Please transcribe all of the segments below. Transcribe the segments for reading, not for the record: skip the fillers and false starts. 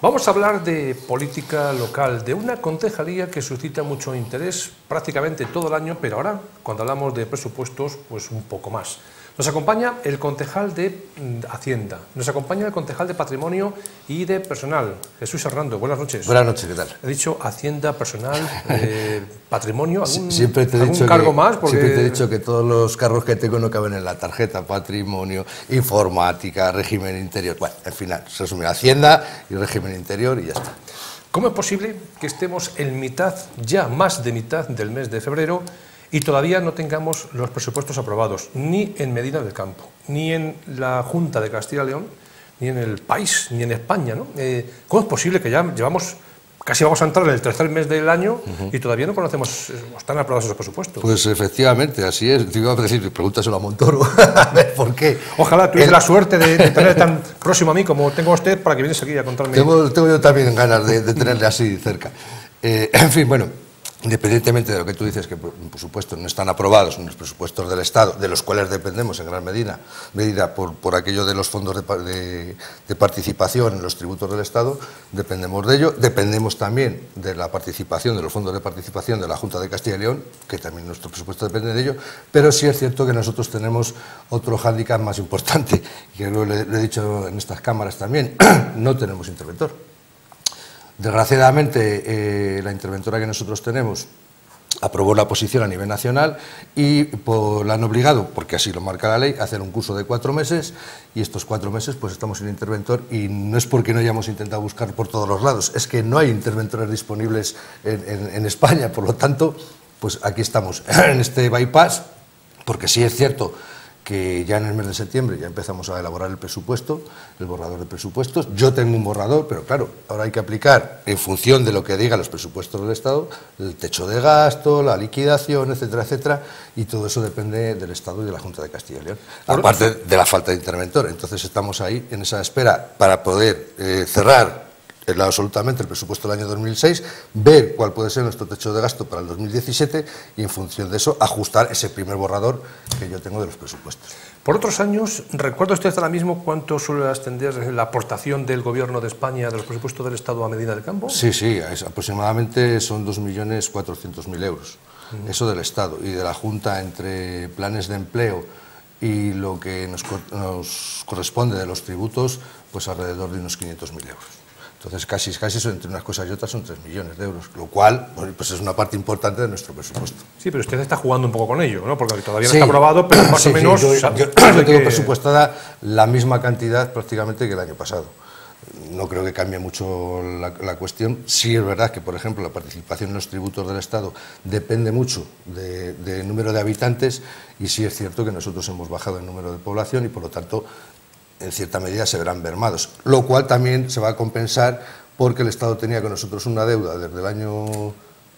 Vamos a hablar de política local, de una concejalía que suscita mucho interés prácticamente todo el año, pero ahora, cuando hablamos de presupuestos, pues un poco más. Nos acompaña el concejal de Hacienda, nos acompaña el concejal de Patrimonio y de Personal, Jesús Hernando. Buenas noches. Buenas noches, ¿qué tal? He dicho Hacienda, Personal, Patrimonio, siempre te he dicho cargo más. Porque... Siempre te he dicho que todos los cargos que tengo no caben en la tarjeta: Patrimonio, Informática, Régimen Interior. Bueno, al final, se resume Hacienda y Régimen Interior y ya está. ¿Cómo es posible que estemos en mitad, ya más de mitad del mes de febrero, y todavía no tengamos los presupuestos aprobados, ni en Medina del Campo, ni en la Junta de Castilla y León, ni en el país, ni en España, ¿no? ¿Cómo es posible que ya llevamos, casi vamos a entrar en el tercer mes del año y todavía no conocemos, están aprobados esos presupuestos? Pues efectivamente, así es. Te iba a decir, pregúntaselo a Montoro, a ver por qué. Ojalá tuviese la suerte de tener tan próximo a mí como tengo a usted, para que vienes aquí a contarme. Tengo yo también ganas de tenerle así cerca. En fin, bueno. Independientemente de lo que tú dices, que por supuesto no están aprobados los presupuestos del Estado, de los cuales dependemos en gran medida por aquello de los fondos de participación en los tributos del Estado, dependemos de ello, dependemos también de la participación, de los fondos de participación de la Junta de Castilla y León, que también nuestro presupuesto depende de ello, pero sí es cierto que nosotros tenemos otro hándicap más importante, que lo he dicho en estas cámaras también: no tenemos interventor. Desgraciadamente, la interventora que nosotros tenemos aprobó la oposición a nivel nacional y la han obligado, porque así lo marca la ley, a hacer un curso de 4 meses, y estos 4 meses pues estamos sin interventor, y no es porque no hayamos intentado buscar por todos los lados, es que no hay interventores disponibles en España. Por lo tanto, pues aquí estamos en este bypass, porque sí es cierto que ya en el mes de septiembre ya empezamos a elaborar el presupuesto, el borrador de presupuestos. Yo tengo un borrador, pero claro, ahora hay que aplicar, en función de lo que digan los presupuestos del Estado, el techo de gasto, la liquidación, etcétera, etcétera, y todo eso depende del Estado y de la Junta de Castilla y León, aparte de la falta de interventor. Entonces estamos ahí en esa espera para poder cerrar absolutamente el presupuesto del año 2006, ver cuál puede ser nuestro techo de gasto para el 2017 y en función de eso ajustar ese primer borrador que yo tengo de los presupuestos. Por otros años, ¿recuerda usted ahora mismo cuánto suele ascender la aportación del Gobierno de España de los presupuestos del Estado a Medina del Campo? Sí, aproximadamente son 2.400.000 euros. Eso del Estado, y de la Junta, entre planes de empleo y lo que nos corresponde de los tributos, pues alrededor de unos 500.000 euros. Entonces, casi eso, entre unas cosas y otras, son 3 millones de euros, lo cual pues es una parte importante de nuestro presupuesto. Sí, pero usted está jugando un poco con ello, ¿no? Porque todavía no está aprobado, pero más o menos... Yo tengo presupuestada la misma cantidad prácticamente que el año pasado. No creo que cambie mucho la cuestión. Sí es verdad que, por ejemplo, la participación en los tributos del Estado depende mucho del número de habitantes, y sí es cierto que nosotros hemos bajado el número de población y, por lo tanto, en cierta medida se verán mermados, lo cual también se va a compensar porque el Estado tenía con nosotros una deuda desde el año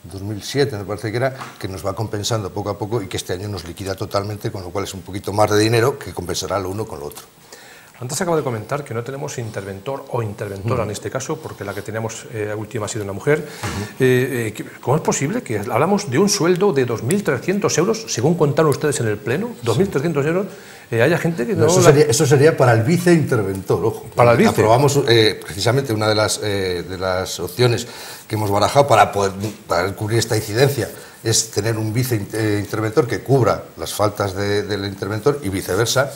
2007, me parece que nos va compensando poco a poco, y que este año nos liquida totalmente, con lo cual es un poquito más de dinero que compensará lo uno con lo otro. Antes acabo de comentar que no tenemos interventor o interventora en este caso, porque la que tenemos última ha sido una mujer. ¿Cómo es posible que hablamos de un sueldo de 2.300 euros, según contaron ustedes en el Pleno? 2.300 euros. Haya gente que no... Eso sería para el viceinterventor, ojo. Para el vice. Aprobamos precisamente una de las opciones que hemos barajado para cubrir esta incidencia, es tener un viceinterventor que cubra las faltas del interventor y viceversa.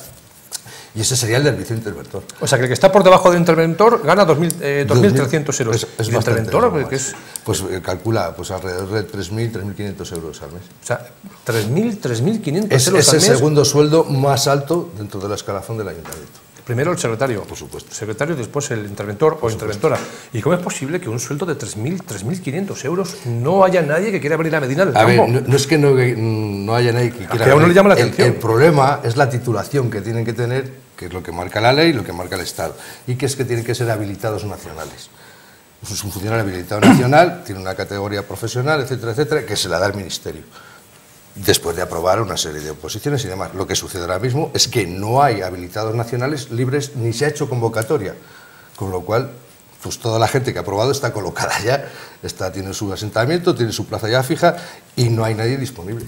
Y ese sería el del viceinterventor. O sea, que el que está por debajo del interventor gana 2.300 euros. Es ¿Y el interventor? ¿Qué es? Pues calcula alrededor de 3.500 euros al mes. O sea, 3.500 euros al mes. Es el segundo sueldo más alto dentro del escalafón del ayuntamiento. Primero el secretario. Por supuesto. El secretario, después el interventor o interventora. ¿Y cómo es posible que un sueldo de 3.500 euros no haya nadie que quiera venir a Medina del Campo? A ver, no es que no haya nadie que quiera venir. A uno le llama la atención. El problema es la titulación que tienen que tener, que es lo que marca la ley y lo que marca el Estado, y que es que tienen que ser habilitados nacionales. Es un funcionario habilitado nacional, tiene una categoría profesional, etcétera, etcétera, que se la da el Ministerio, después de aprobar una serie de oposiciones y demás. Lo que sucede ahora mismo es que no hay habilitados nacionales libres, ni se ha hecho convocatoria, con lo cual pues toda la gente que ha aprobado está colocada ya, tiene su asentamiento, tiene su plaza ya fija, y no hay nadie disponible.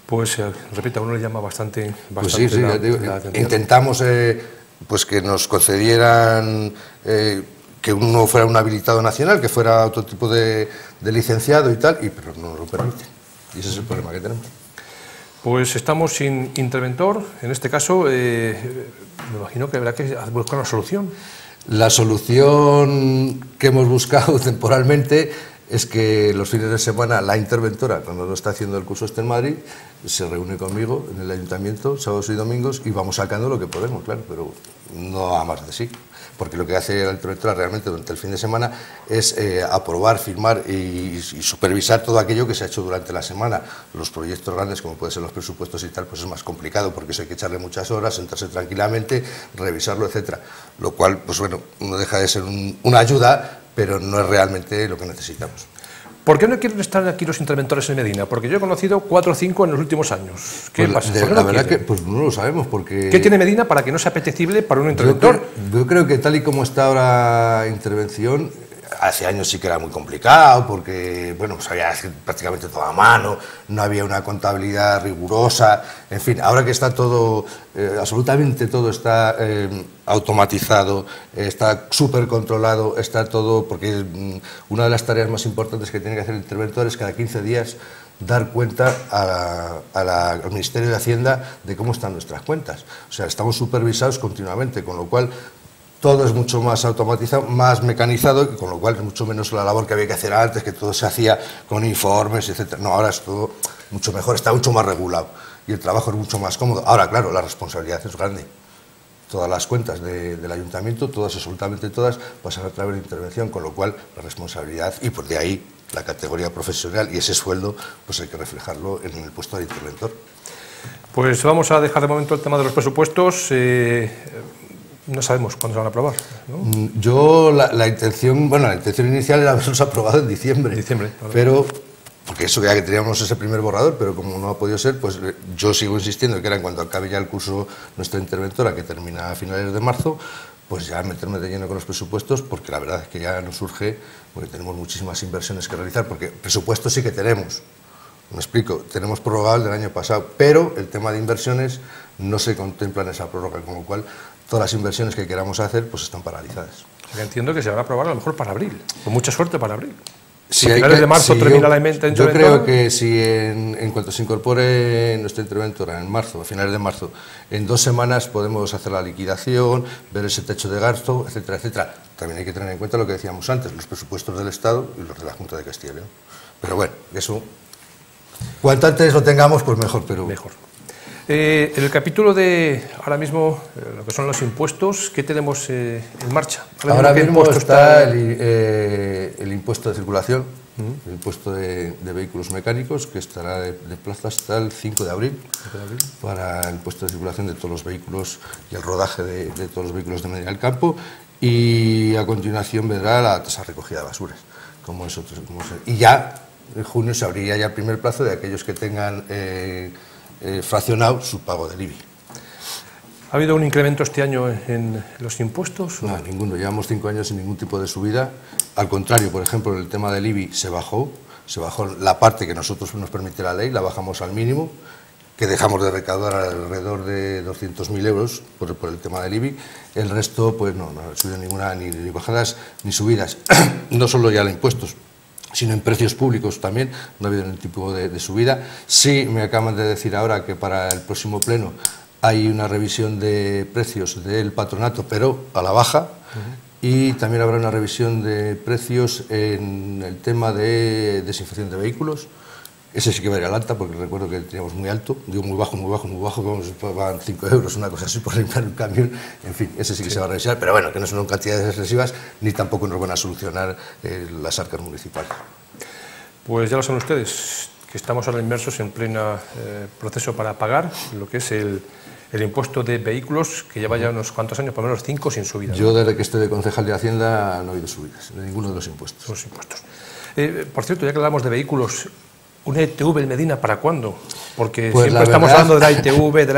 Pues, repito, a uno le llama bastante pues sí, la atención. Intentamos pues que nos concedieran que uno fuera un habilitado nacional, que fuera otro tipo de licenciado y tal, pero no nos lo permiten. Y ese es el problema que tenemos. Pues estamos sin interventor. En este caso, me imagino que habrá que buscar una solución. La solución que hemos buscado temporalmente es que los fines de semana la interventora, cuando no está haciendo el curso en Madrid, se reúne conmigo en el ayuntamiento sábados y domingos y vamos sacando lo que podemos, claro, pero no a más de sí. Porque lo que hace la interventora realmente durante el fin de semana es aprobar, firmar y supervisar todo aquello que se ha hecho durante la semana. Los proyectos grandes, como pueden ser los presupuestos y tal, pues es más complicado porque eso hay que echarle muchas horas, sentarse tranquilamente, revisarlo, etcétera. Lo cual, pues bueno, no deja de ser una ayuda, pero no es realmente lo que necesitamos. ¿Por qué no quieren estar aquí los interventores en Medina? Porque yo he conocido 4 o 5 en los últimos años. ¿Qué pasa? La verdad que pues no lo sabemos porque... ¿Qué tiene Medina para que no sea apetecible para un interventor? Yo creo que tal y como está ahora intervención, hace años sí que era muy complicado porque, bueno, pues había prácticamente todo a mano, no había una contabilidad rigurosa, en fin, ahora que está todo, absolutamente todo está automatizado, está súper controlado, está todo, porque una de las tareas más importantes que tiene que hacer el interventor es cada 15 días dar cuenta al Ministerio de Hacienda de cómo están nuestras cuentas. O sea, estamos supervisados continuamente, con lo cual todo es mucho más automatizado, más mecanizado, y con lo cual es mucho menos la labor que había que hacer antes, que todo se hacía con informes, etc. No, ahora es todo mucho mejor, está mucho más regulado y el trabajo es mucho más cómodo. Ahora, claro, la responsabilidad es grande. Todas las cuentas del ayuntamiento, todas, absolutamente todas, pasan a través de intervención, con lo cual la responsabilidad y por de ahí la categoría profesional y ese sueldo, pues hay que reflejarlo en el puesto de interventor. Pues vamos a dejar de momento el tema de los presupuestos. No sabemos cuándo se van a aprobar, ¿no? Yo, la intención inicial era haberlos aprobado en diciembre. Pero, porque eso ya que teníamos ese primer borrador, pero como no ha podido ser, pues yo sigo insistiendo que era en cuanto acabe ya el curso nuestra interventora, que termina a finales de marzo, pues ya meterme de lleno con los presupuestos, porque la verdad es que ya nos surge, porque tenemos muchísimas inversiones que realizar, porque presupuestos sí que tenemos. Me explico, tenemos prorrogado el del año pasado, pero el tema de inversiones no se contempla en esa prórroga, con lo cual todas las inversiones que queramos hacer pues están paralizadas. Entiendo que se van a aprobar a lo mejor para abril, con mucha suerte para abril. Si a finales de marzo termina la interventora. Yo creo que si en cuanto se incorpore nuestra interventora en marzo, a finales de marzo, en 2 semanas podemos hacer la liquidación, ver ese techo de gasto, etcétera, etcétera. También hay que tener en cuenta lo que decíamos antes, los presupuestos del Estado y los de la Junta de Castilla y León. Pero bueno, eso, cuanto antes lo tengamos, pues mejor. Mejor. En el capítulo de, ahora mismo, lo que son los impuestos, ¿qué tenemos en marcha? Ahora mismo está el impuesto de circulación, el impuesto de vehículos mecánicos, que estará de plazo hasta el 5 de abril, para el impuesto de circulación de todos los vehículos y el rodaje de todos los vehículos de Medina del Campo, y a continuación vendrá la tasa recogida de basuras, y ya en junio se abriría ya el primer plazo de aquellos que tengan fraccionado su pago del IBI. ¿Ha habido un incremento este año en los impuestos? No, ninguno. Llevamos 5 años sin ningún tipo de subida. Al contrario, por ejemplo, en el tema del IBI se bajó la parte que nosotros nos permite la ley, la bajamos al mínimo, que dejamos de recaudar alrededor de 200.000 euros por el tema del IBI. El resto, pues no ha subido ninguna, ni bajadas ni subidas. No solo ya los impuestos, sino en precios públicos también, no ha habido ningún tipo de subida. Sí, me acaban de decir ahora que para el próximo pleno hay una revisión de precios del patronato, pero a la baja, y también habrá una revisión de precios en el tema de desinfección de vehículos. Ese sí que va a ir al alta, porque recuerdo que teníamos muy alto, digo muy bajo, van 5 euros, una cosa así, por limpiar un camión. En fin, ese sí que se va a revisar, pero bueno, que no son cantidades excesivas, ni tampoco nos van a solucionar las arcas municipales. Pues ya lo saben ustedes, que estamos ahora inmersos en pleno proceso para pagar lo que es el impuesto de vehículos, que lleva ya unos cuantos años, por lo menos 5, sin subida. Yo, desde que estoy de concejal de Hacienda, no ha habido subidas de ninguno de los impuestos. Los impuestos. Por cierto, ya que hablamos de vehículos, ¿una ITV en Medina para cuándo? Porque pues siempre estamos hablando de la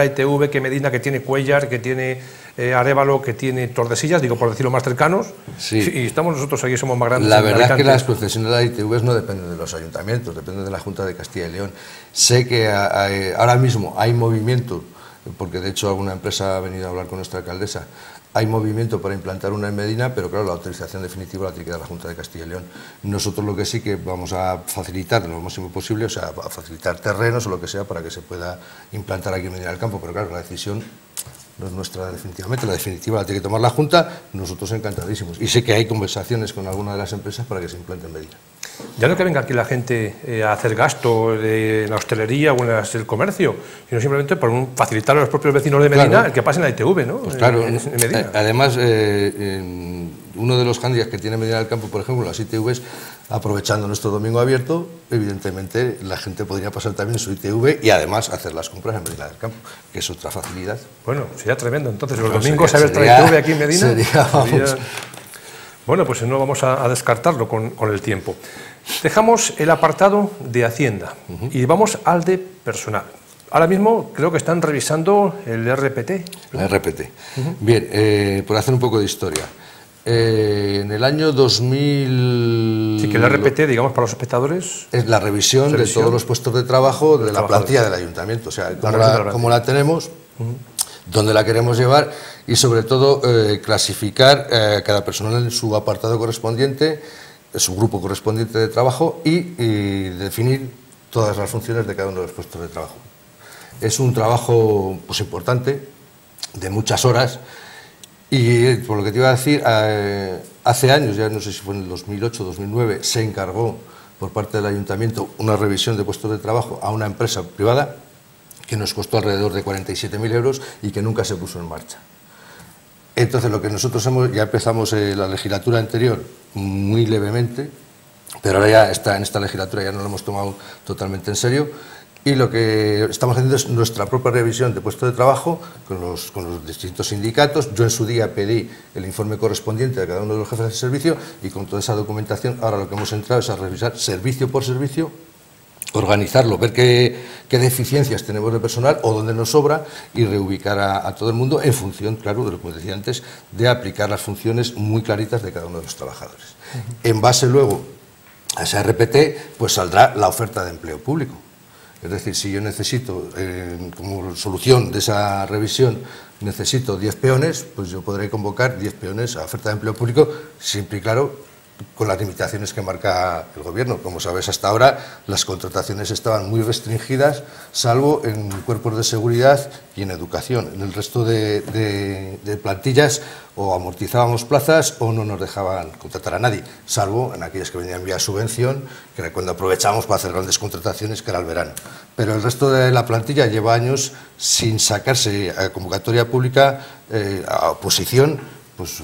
ITV, que Medina, que tiene Cuéllar, que tiene Arévalo, que tiene Tordesillas, digo por decirlo más cercanos, sí. Y estamos nosotros aquí, somos más grandes. La verdad es que las concesiones de la ITV no dependen de los ayuntamientos, dependen de la Junta de Castilla y León. Sé que ahora mismo hay movimiento, porque de hecho alguna empresa ha venido a hablar con nuestra alcaldesa, hay movimiento para implantar una en Medina, pero claro, la autorización definitiva la tiene que dar la Junta de Castilla y León. Nosotros lo que sí que vamos a facilitar lo máximo posible, o sea, a facilitar terrenos o lo que sea para que se pueda implantar aquí en Medina del Campo, pero claro, la decisión no es nuestra definitivamente, la definitiva la tiene que tomar la Junta, nosotros encantadísimos. Y sé que hay conversaciones con alguna de las empresas para que se implante en Medina. Ya no que venga aquí la gente a hacer gasto en la hostelería o en el comercio, sino simplemente por facilitar a los propios vecinos de Medina, claro, el que pasen la ITV, ¿no? Pues claro, en Medina. Además, uno de los hándicaps que tiene Medina del Campo, por ejemplo, las ITVs, aprovechando nuestro domingo abierto, evidentemente la gente podría pasar también su ITV y además hacer las compras en Medina del Campo, que es otra facilidad. Bueno, sería tremendo. Entonces, los domingos abierta la ITV aquí en Medina. Sería... Bueno, pues no vamos a descartarlo con el tiempo. Dejamos el apartado de Hacienda y vamos al de personal. Ahora mismo creo que están revisando el RPT. La RPT. Bien, por hacer un poco de historia. En el año 2000... Sí, que el RPT, digamos, para los espectadores... Es la revisión de todos los puestos de trabajo de la plantilla del ayuntamiento. O sea, cómo la tenemos, dónde la queremos llevar y, sobre todo, clasificar cada personal en su apartado correspondiente, su grupo correspondiente de trabajo y definir todas las funciones de cada uno de los puestos de trabajo. Es un trabajo pues, importante, de muchas horas, y por lo que te iba a decir, hace años, ya no sé si fue en el 2008 o 2009, se encargó por parte del ayuntamiento una revisión de puestos de trabajo a una empresa privada que nos costó alrededor de 47.000 euros y que nunca se puso en marcha. Entonces, lo que nosotros ya empezamos la legislatura anterior muy levemente, pero ahora ya en esta legislatura ya no lo hemos tomado totalmente en serio, y lo que estamos haciendo es nuestra propia revisión de puestos de trabajo con los distintos sindicatos. Yo en su día pedí el informe correspondiente de cada uno de los jefes de servicio y con toda esa documentación ahora lo que hemos entrado es a revisar servicio por servicio, organizarlo, ver qué deficiencias tenemos de personal o dónde nos sobra y reubicar a todo el mundo en función, claro, de lo que decía antes, de aplicar las funciones muy claritas de cada uno de los trabajadores. En base luego a esa RPT, pues saldrá la oferta de empleo público. Es decir, si yo necesito, como solución de esa revisión, necesito 10 peones, pues yo podré convocar 10 peones a oferta de empleo público, siempre y claro, con las limitaciones que marca el Gobierno. Como sabes, hasta ahora las contrataciones estaban muy restringidas, salvo en cuerpos de seguridad y en educación. En el resto de plantillas o amortizábamos plazas o no nos dejaban contratar a nadie, salvo en aquellas que venían vía subvención, que era cuando aprovechábamos para hacer grandes contrataciones, que era el verano. Pero el resto de la plantilla lleva años sin sacarse a convocatoria pública a oposición. Pues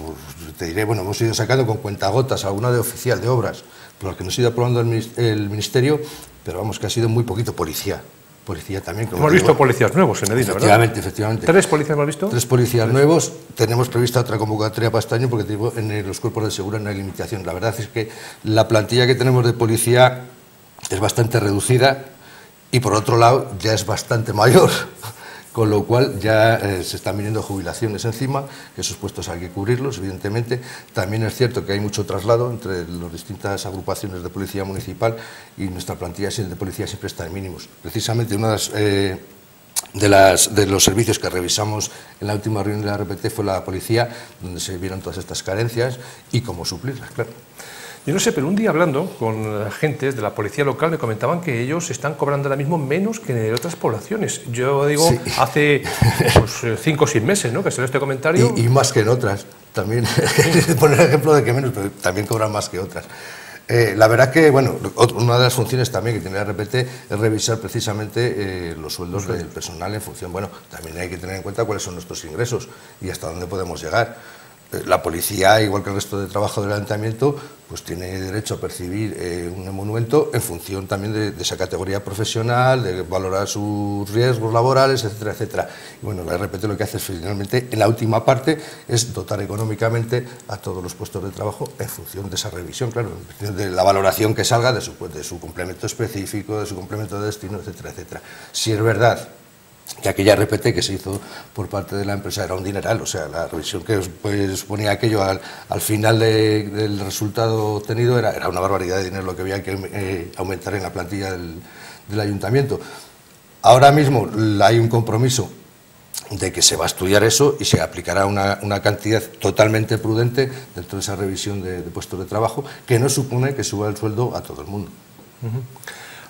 te diré, bueno, hemos ido sacando con cuentagotas alguna de oficial de obras, por lo que nos ha ido aprobando el Ministerio, pero vamos, que ha sido muy poquito policía también. Hemos visto policías nuevos en Medina, ¿verdad? Efectivamente. ¿3 policías hemos visto? 3 policías nuevos. Tenemos prevista otra convocatoria para este año porque te digo, en los cuerpos de seguridad no hay limitación. La verdad es que la plantilla que tenemos de policía es bastante reducida y por otro lado ya es bastante mayor. Con lo cual ya se están viniendo jubilaciones encima, que esos puestos hay que cubrirlos, evidentemente. También es cierto que hay mucho traslado entre las distintas agrupaciones de policía municipal y nuestra plantilla de policía siempre está en mínimos. Precisamente una de los servicios que revisamos en la última reunión de la RPT fue la policía, donde se vieron todas estas carencias y cómo suplirlas, claro. Yo no sé, pero un día hablando con agentes de la policía local me comentaban que ellos están cobrando ahora mismo menos que en otras poblaciones. Yo digo, sí. Hace pues, 5 o 6 meses, ¿no?, que salió este comentario. Y más que en otras, también, poner ejemplo de que menos, pero también cobran más que otras. La verdad que, bueno, una de las funciones también que tiene la RPT es revisar precisamente los sueldos del personal en función, bueno, también hay que tener en cuenta cuáles son nuestros ingresos y hasta dónde podemos llegar. La policía, igual que el resto de trabajo del ayuntamiento, pues tiene derecho a percibir un emolumento en función también de esa categoría profesional, de valorar sus riesgos laborales, etcétera, etcétera. Y bueno, la RPT lo que hace finalmente, en la última parte, es dotar económicamente a todos los puestos de trabajo en función de esa revisión, claro, en función de la valoración que salga de su complemento específico, de su complemento de destino, etcétera, etcétera. Si es verdad que aquella RPT que se hizo por parte de la empresa era un dineral, o sea, la revisión que pues, suponía aquello al final del resultado obtenido era una barbaridad de dinero lo que había que aumentar en la plantilla del ayuntamiento. Ahora mismo hay un compromiso de que se va a estudiar eso y se aplicará una cantidad totalmente prudente dentro de esa revisión de puestos de trabajo, que no supone que suba el sueldo a todo el mundo.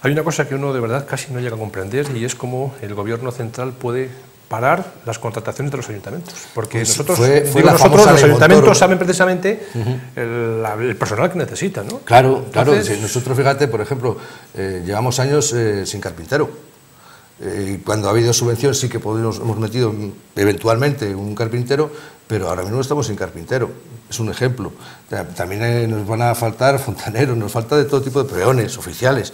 Hay una cosa que uno de verdad casi no llega a comprender, y es cómo el gobierno central puede parar las contrataciones de los ayuntamientos, porque pues nosotros, los ayuntamientos saben precisamente el personal que necesitan, ¿no? Claro, entonces, claro. Nosotros, fíjate, por ejemplo, llevamos años sin carpintero. Cuando ha habido subvención sí que hemos metido eventualmente un carpintero, pero ahora mismo estamos sin carpintero. Es un ejemplo. También nos van a faltar fontaneros, nos falta de todo tipo de peones oficiales.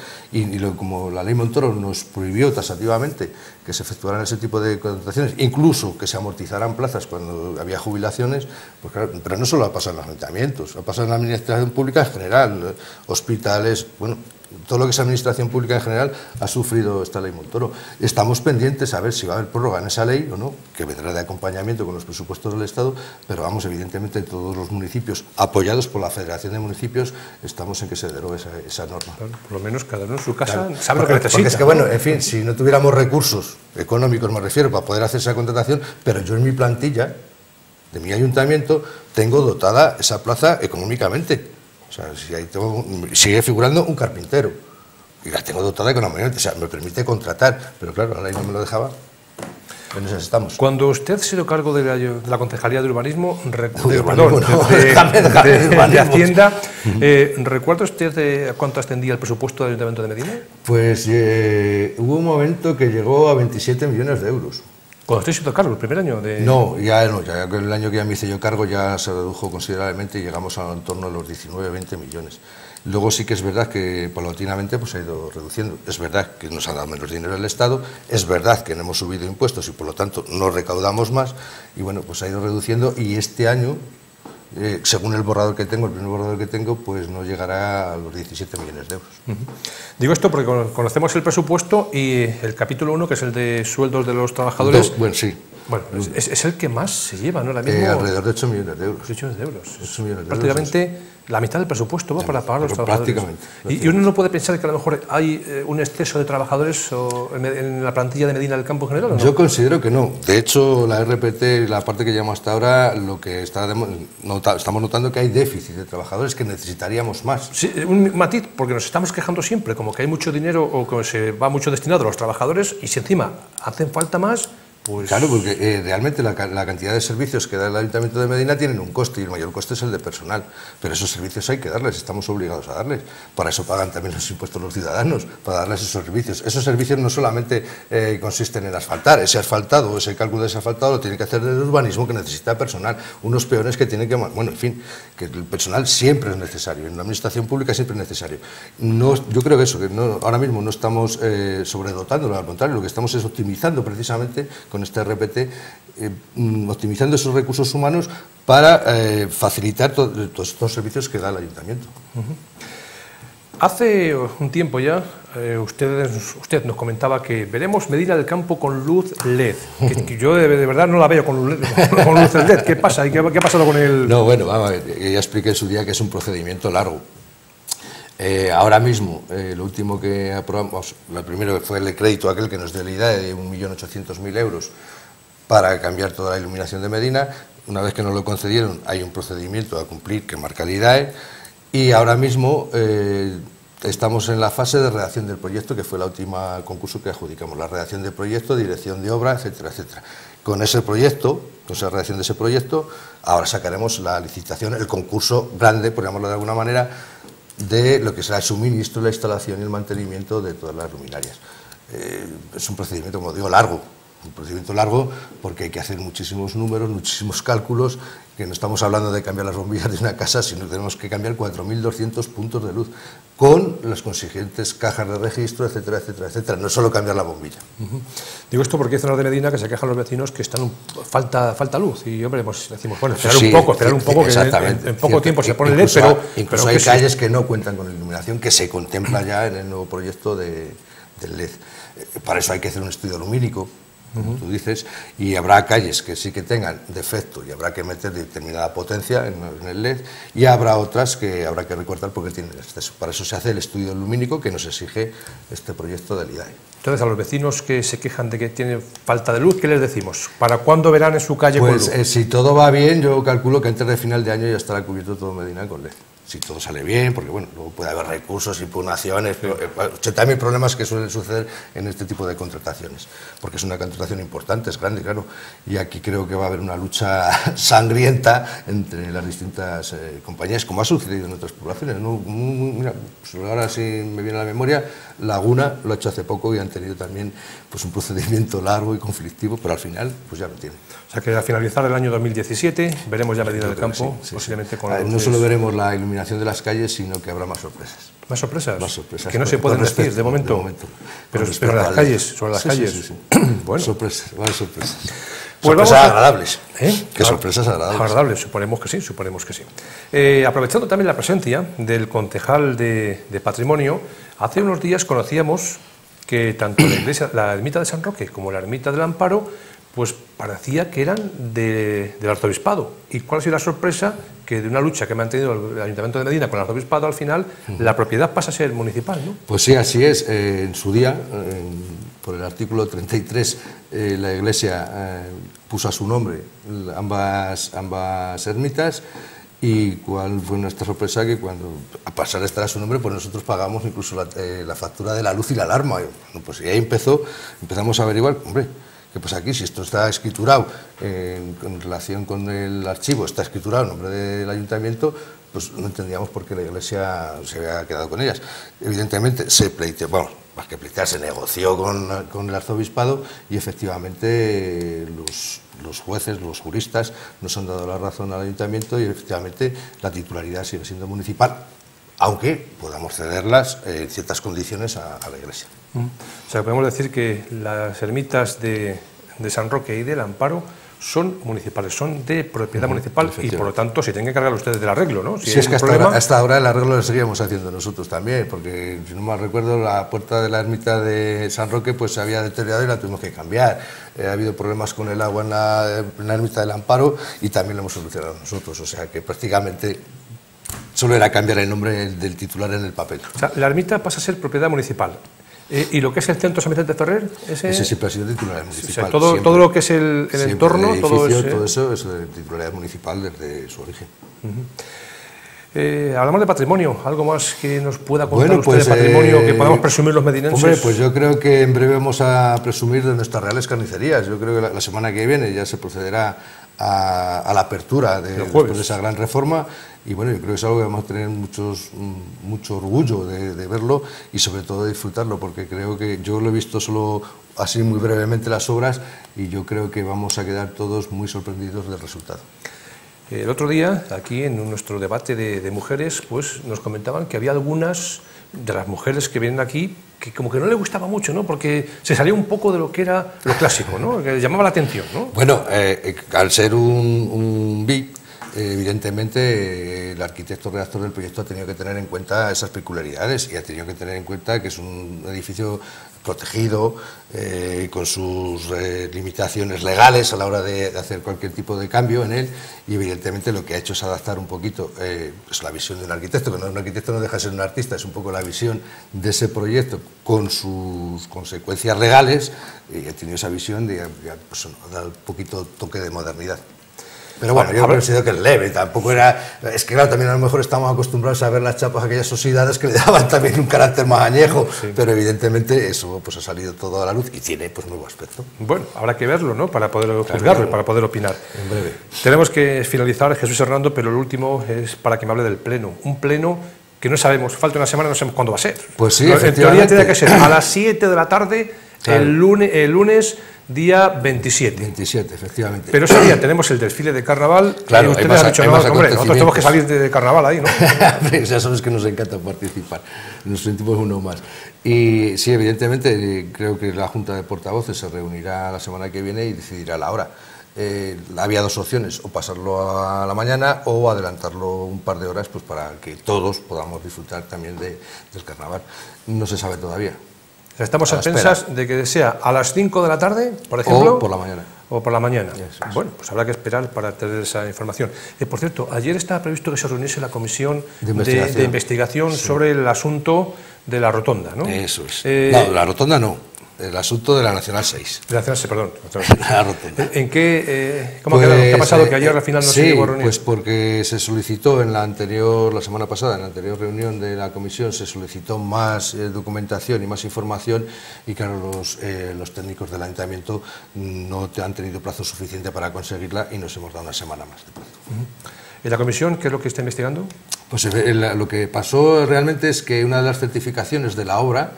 Como la ley Montoro nos prohibió taxativamente que se efectuaran ese tipo de contrataciones, incluso que se amortizaran plazas cuando había jubilaciones, pues claro, pero no solo ha pasado en los ayuntamientos, ha pasado en la administración pública en general, hospitales, bueno, todo lo que es administración pública en general ha sufrido esta ley Montoro. Estamos pendientes a ver si va a haber prórroga en esa ley o no, que vendrá de acompañamiento con los presupuestos del Estado, pero vamos, evidentemente todos los municipios, apoyados por la Federación de Municipios, estamos en que se derogue esa norma. Claro, por lo menos cada uno en su casa sabe lo que necesita. Porque es que, bueno, en fin, si no tuviéramos recursos económicos, me refiero, para poder hacer esa contratación, pero yo en mi plantilla de mi ayuntamiento tengo dotada esa plaza económicamente. O sea, si ahí sigue figurando un carpintero y la tengo dotada económicamente, o sea, me permite contratar, pero claro, la ley no me lo dejaba. En eso estamos. Cuando usted se dio cargo de la Concejalía de Urbanismo, de Hacienda, ¿recuerda usted cuánto ascendía el presupuesto del Ayuntamiento de Medina? Pues hubo un momento que llegó a 27 millones de euros. ¿Cuando usted se hizo cargo, el primer año? Ya el año que ya me hice yo cargo ya se redujo considerablemente y llegamos en torno a los 19-20 millones. Luego sí que es verdad que paulatinamente pues, ha ido reduciendo. Es verdad que nos ha dado menos dinero el Estado, es verdad que no hemos subido impuestos y por lo tanto no recaudamos más, y bueno, pues ha ido reduciendo, y este año, según el borrador que tengo, el primer borrador que tengo, pues no llegará a los 17 millones de euros. Digo esto porque conocemos el presupuesto y el capítulo 1, que es el de sueldos de los trabajadores. Bueno, sí. Bueno, es el que más se lleva, ¿no? Ahora mismo, alrededor de 8 millones de euros. 8 millones de euros. 8 millones de prácticamente euros. La mitad del presupuesto va para pagar a los trabajadores. Prácticamente. Y uno no puede pensar que a lo mejor hay un exceso de trabajadores en la plantilla de Medina del Campo en general, ¿o no? Yo considero que no. De hecho, la RPT, la parte que llevamos hasta ahora, lo que estamos notando que hay déficit de trabajadores, que necesitaríamos más. Sí, un matiz, porque nos estamos quejando siempre, como que hay mucho dinero o que se va mucho destinado a los trabajadores, y si encima hacen falta más. Pues... Claro, porque realmente la cantidad de servicios que da el Ayuntamiento de Medina tienen un coste, y el mayor coste es el de personal, pero esos servicios hay que darles, estamos obligados a darles. Para eso pagan también los impuestos los ciudadanos, para darles esos servicios. Esos servicios no solamente consisten en asfaltar, ese asfaltado, ese cálculo de ese asfaltado lo tiene que hacer el urbanismo, que necesita personal, unos peones que tienen que... Bueno, en fin, que el personal siempre es necesario, en la administración pública siempre es necesario. Yo creo que eso, que ahora mismo no estamos sobredotándolo, al contrario, lo que estamos es optimizando precisamente con este RPT, optimizando esos recursos humanos para facilitar todos estos servicios que da el Ayuntamiento. Hace un tiempo ya, usted nos comentaba que veremos Medina del Campo con luz LED, que yo de verdad no la veo con luz LED. ¿Qué pasa? ¿Y qué ha pasado con el...? No, bueno, vamos a ver, ya expliqué en su día que es un procedimiento largo. Ahora mismo, lo último que aprobamos, lo primero fue el crédito aquel que nos dio la idea de 1.800.000 euros para cambiar toda la iluminación de Medina. Una vez que nos lo concedieron, hay un procedimiento a cumplir que marca el IDAE, y ahora mismo estamos en la fase de redacción del proyecto, que fue la última concurso que adjudicamos, la redacción del proyecto, dirección de obra, etcétera, etcétera. Con ese proyecto, con esa redacción de ese proyecto, ahora sacaremos la licitación, el concurso grande, por llamarlo de alguna manera, de lo que será el suministro, la instalación y el mantenimiento de todas las luminarias. Es un procedimiento, como digo, largo. Un procedimiento largo porque hay que hacer muchísimos números, muchísimos cálculos, que no estamos hablando de cambiar las bombillas de una casa, sino que tenemos que cambiar 4.200 puntos de luz, con las consiguientes cajas de registro, etcétera, etcétera, etcétera. No es solo cambiar la bombilla. Digo esto porque hay zonas de Medina que se quejan los vecinos que falta luz, y hombre, pues decimos, bueno, esperar un poco, que en poco tiempo se pone el LED, pero... Incluso hay calles que no cuentan con iluminación, que se contempla ya en el nuevo proyecto del LED. Para eso hay que hacer un estudio lumínico. como tú dices, y habrá calles que sí que tengan defecto y habrá que meter determinada potencia en el LED, y habrá otras que habrá que recortar porque tienen exceso. Para eso se hace el estudio lumínico que nos exige este proyecto del IDAE. Entonces, a los vecinos que se quejan de que tienen falta de luz, ¿qué les decimos? ¿Para cuándo verán en su calle con luz? Pues si todo va bien, yo calculo que antes de final de año ya estará cubierto todo Medina con LED. Si todo sale bien, porque bueno, luego puede haber recursos, impugnaciones, 80.000 problemas que suelen suceder en este tipo de contrataciones, porque es una contratación importante, es grande, claro, y aquí creo que va a haber una lucha sangrienta entre las distintas compañías, como ha sucedido en otras poblaciones, ¿no? Mira, pues ahora sí me viene a la memoria, Laguna lo ha hecho hace poco y han tenido también pues un procedimiento largo y conflictivo, pero al final pues ya lo tienen. O sea que al finalizar el año 2017 veremos ya Medina del Campo, posiblemente con no solo veremos la iluminación de las calles, sino que habrá más sorpresas. ¿Más sorpresas? Más sorpresas. Que no se pueden decir de momento. Pero en las calles, sobre las calles. Sí. Bueno. Sorpresas, más sorpresas. Pues sorpresas agradables. ¿Qué sorpresas agradables? Agradables, suponemos que sí, suponemos que sí. Aprovechando también la presencia del concejal de Patrimonio, hace unos días conocíamos que tanto la iglesia, la ermita de San Roque como la ermita del Amparo, pues parecía que eran del arzobispado. ¿Y cuál ha sido la sorpresa? Que de una lucha que ha mantenido el Ayuntamiento de Medina con el arzobispado, al final la propiedad pasa a ser municipal, ¿no? Pues sí, así es. En su día, por el artículo 33, la Iglesia puso a su nombre ambas ermitas. Y cuál fue nuestra sorpresa, que cuando a pasar a estar a su nombre, pues nosotros pagamos incluso la factura de la luz y la alarma. Bueno, pues y ahí empezamos a averiguar, hombre, que pues aquí si esto está escriturado en relación con el archivo, está escriturado en nombre del ayuntamiento, pues no entendíamos por qué la Iglesia se había quedado con ellas. Evidentemente se pleiteó, vamos, más que pleitear, se negoció con el arzobispado y efectivamente los jueces, los juristas nos han dado la razón al ayuntamiento y efectivamente la titularidad sigue siendo municipal, aunque podamos cederlas en ciertas condiciones a la Iglesia. O sea, podemos decir que las ermitas de San Roque y del Amparo son municipales, son de propiedad municipal y por lo tanto se tienen que encargar ustedes del arreglo, ¿no? Si es que hasta ahora el arreglo lo seguíamos haciendo nosotros también, porque si no mal recuerdo la puerta de la ermita de San Roque pues se había deteriorado y la tuvimos que cambiar. Ha habido problemas con el agua en la ermita del Amparo y también lo hemos solucionado nosotros, o sea que prácticamente solo era cambiar el nombre del titular en el papel. O sea, la ermita pasa a ser propiedad municipal. ¿Y lo que es el centro San Vicente Ferrer? Ese siempre ha sido titularidad municipal. O sea, todo lo que es el entorno, el edificio, todo eso es de titularidad municipal desde su origen. Hablamos de patrimonio, ¿algo más que nos pueda contar usted de patrimonio que podamos presumir los medinenses? Hombre, pues yo creo que en breve vamos a presumir de nuestras reales carnicerías. Yo creo que la semana que viene ya se procederá a la apertura después de esa gran reforma. Y bueno, yo creo que es algo que vamos a tener mucho orgullo de verlo y sobre todo de disfrutarlo, porque creo que yo lo he visto solo así muy brevemente las obras y yo creo que vamos a quedar todos muy sorprendidos del resultado. El otro día, aquí en nuestro debate de mujeres, pues nos comentaban que había algunas de las mujeres que vienen aquí que como que no le gustaba mucho, ¿no? Porque se salía un poco de lo que era lo clásico, ¿no? Que llamaba la atención, ¿no? Bueno, al ser un BIP, evidentemente el arquitecto redactor del proyecto ha tenido que tener en cuenta esas peculiaridades y ha tenido que tener en cuenta que es un edificio protegido, con sus limitaciones legales a la hora de hacer cualquier tipo de cambio en él, y evidentemente lo que ha hecho es adaptar un poquito pues la visión de un arquitecto, que un arquitecto no deja de ser un artista, es un poco la visión de ese proyecto con sus consecuencias legales, y ha tenido esa visión de pues, dar un poquito toque de modernidad. Pero bueno, yo considero que es leve, tampoco era... Es que claro, también a lo mejor estamos acostumbrados a ver las chapas, aquellas oxidadas que le daban también un carácter más añejo, pero evidentemente eso pues ha salido todo a la luz y tiene pues nuevo aspecto. Bueno, habrá que verlo, ¿no? Para poder juzgarlo y para poder opinar. En breve. Tenemos que finalizar, Jesús Hernando, pero lo último es para que me hable del pleno. Un pleno que no sabemos, falta una semana, no sabemos cuándo va a ser. Pues sí, en teoría tiene que ser a las 7 de la tarde, claro. el lunes día 27. 27, efectivamente. Pero ese día tenemos el desfile de carnaval. Claro, ustedes han dicho, no, hombre, nosotros tenemos que salir de carnaval ahí, ¿no? Ya sabes que nos encanta participar, nos sentimos uno más. Y sí, evidentemente, creo que la Junta de Portavoces se reunirá la semana que viene y decidirá la hora. Había dos opciones, o pasarlo a la mañana o adelantarlo un par de horas pues para que todos podamos disfrutar también del carnaval. No se sabe todavía. sea, estamos a pensas de que sea a las 5 de la tarde, por ejemplo. O por la mañana. O por la mañana. Eso es. Bueno, pues habrá que esperar para tener esa información. Por cierto, ayer estaba previsto que se reuniese la comisión de investigación sí. sobre el asunto de la rotonda, ¿no? Eso es. No, la rotonda no. El asunto de la Nacional 6. De la Nacional 6, perdón. La rotonda. ¿En qué, cómo pues, ¿qué ha pasado? Que ayer al final no se llegó a reunir. Pues porque se solicitó en la semana pasada, en la anterior reunión de la comisión, se solicitó más documentación y más información y claro, los técnicos del ayuntamiento no han tenido plazo suficiente para conseguirla y nos hemos dado una semana más de plazo. ¿Y la comisión qué es lo que está investigando? Pues lo que pasó realmente es que una de las certificaciones de la obra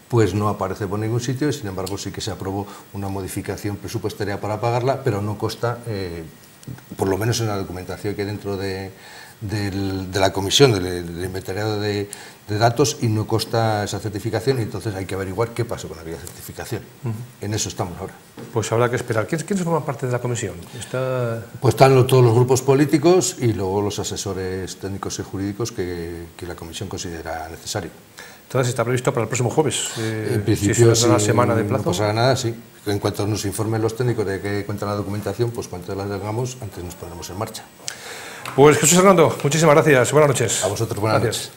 pues no aparece por ningún sitio y sin embargo sí que se aprobó una modificación presupuestaria para pagarla, pero no consta, por lo menos en la documentación que hay dentro de la comisión del inventariado de datos y no consta esa certificación y entonces hay que averiguar qué pasó con aquella certificación. En eso estamos ahora. Pues habrá que esperar. ¿Quiénes forman parte de la comisión? Pues están todos los grupos políticos y luego los asesores técnicos y jurídicos que la comisión considera necesario. Entonces está previsto para el próximo jueves. En principio, si es una semana de plazo. No pasará nada, sí. En cuanto nos informen los técnicos de que cuentan la documentación, pues cuanto la tengamos, antes nos ponemos en marcha. Pues Jesús Hernando, muchísimas gracias. Buenas noches. A vosotros, buenas noches.